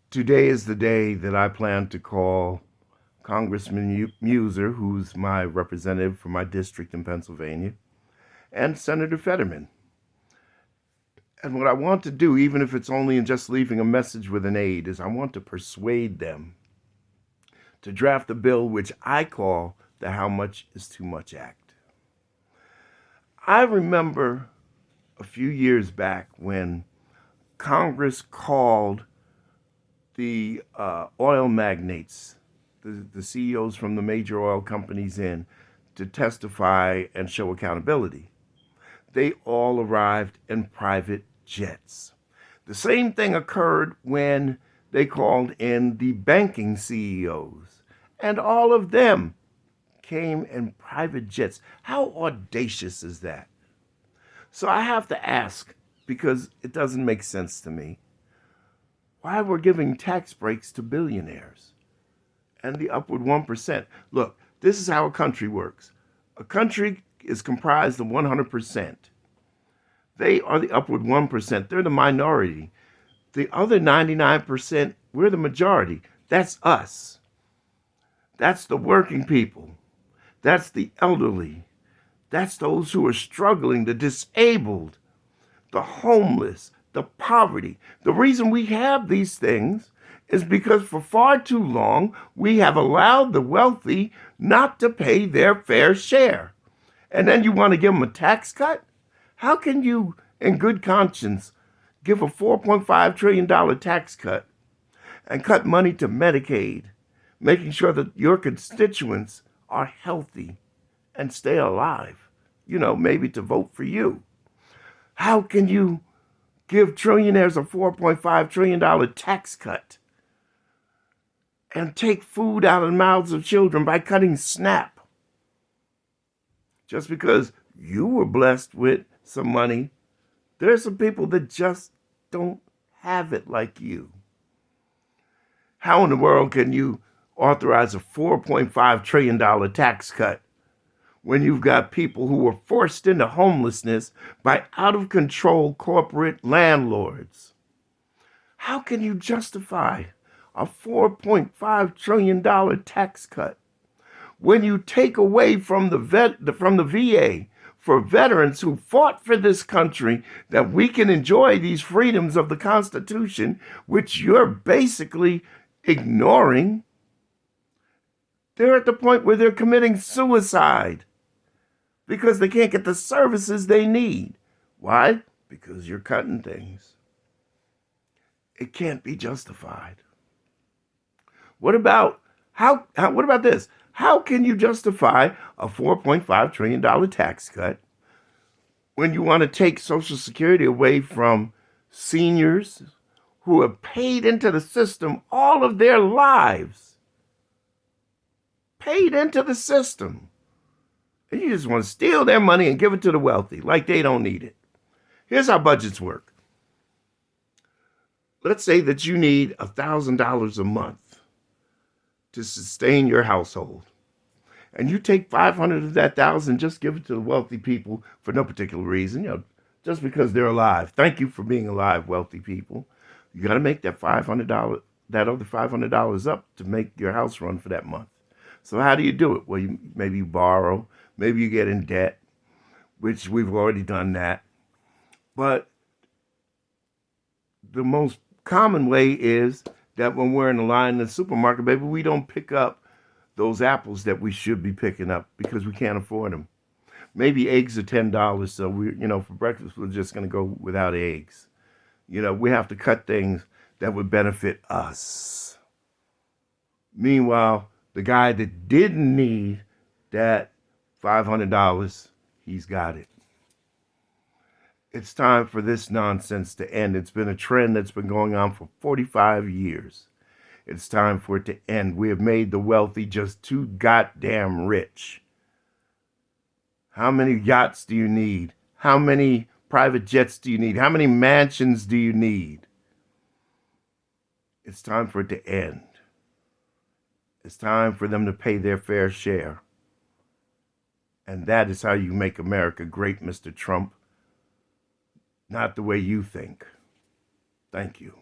Today is the day that I plan to call Congressman Muser, who's my representative for my district in Pennsylvania, and Senator Fetterman. And what I want to do, even if it's only in just leaving a message with an aide, is I want to persuade them to draft a bill which I call the How Much is Too Much Act. I remember a few years back when Congress called the oil magnates, the CEOs from the major oil companies in to testify and show accountability. They all arrived in private jets. The same thing occurred when they called in the banking CEOs, and all of them came in private jets. How audacious is that? So I have to ask, because it doesn't make sense to me, why we're giving tax breaks to billionaires and the upward 1%. Look, this is how a country works. A country is comprised of 100%. They are the upward 1%. They're the minority. The other 99%, we're the majority. That's us. That's the working people. That's the elderly. That's those who are struggling, the disabled, the homeless, the poverty. The reason we have these things is because for far too long we have allowed the wealthy not to pay their fair share. And then you want to give them a tax cut? How can you, in good conscience, give a $4.5 trillion tax cut and cut money to Medicaid, making sure that your constituents are healthy and stay alive, maybe to vote for you? How can you give trillionaires a $4.5 trillion tax cut and take food out of the mouths of children by cutting SNAP? Just because you were blessed with some money, there's some people that just don't have it like you. How in the world can you authorize a $4.5 trillion tax cut when you've got people who were forced into homelessness by out-of-control corporate landlords? How can you justify a $4.5 trillion tax cut when you take away from the VA for veterans who fought for this country that we can enjoy these freedoms of the Constitution, which you're basically ignoring? They're at the point where they're committing suicide because they can't get the services they need. Why? Because you're cutting things. It can't be justified. What about this? How can you justify a $4.5 trillion tax cut when you want to take Social Security away from seniors who have paid into the system all of their lives? Paid into the system. And you just want to steal their money and give it to the wealthy like they don't need it. Here's how budgets work. Let's say that you need $1,000 a month to sustain your household. And you take 500 of that thousand, just give it to the wealthy people for no particular reason, just because they're alive. Thank you for being alive, wealthy people. You got to make that $500, that other $500 up to make your house run for that month. So how do you do it? Well, maybe you borrow, maybe you get in debt, which we've already done that. But the most common way is that when we're in the line in the supermarket, maybe we don't pick up those apples that we should be picking up because we can't afford them. Maybe eggs are $10, so for breakfast we're just going to go without eggs. We have to cut things that would benefit us. Meanwhile, the guy that didn't need that $500, he's got it. It's time for this nonsense to end. It's been a trend that's been going on for 45 years. It's time for it to end. We have made the wealthy just too goddamn rich. How many yachts do you need? How many private jets do you need? How many mansions do you need? It's time for it to end. It's time for them to pay their fair share. And that is how you make America great, Mr. Trump. Not the way you think. Thank you.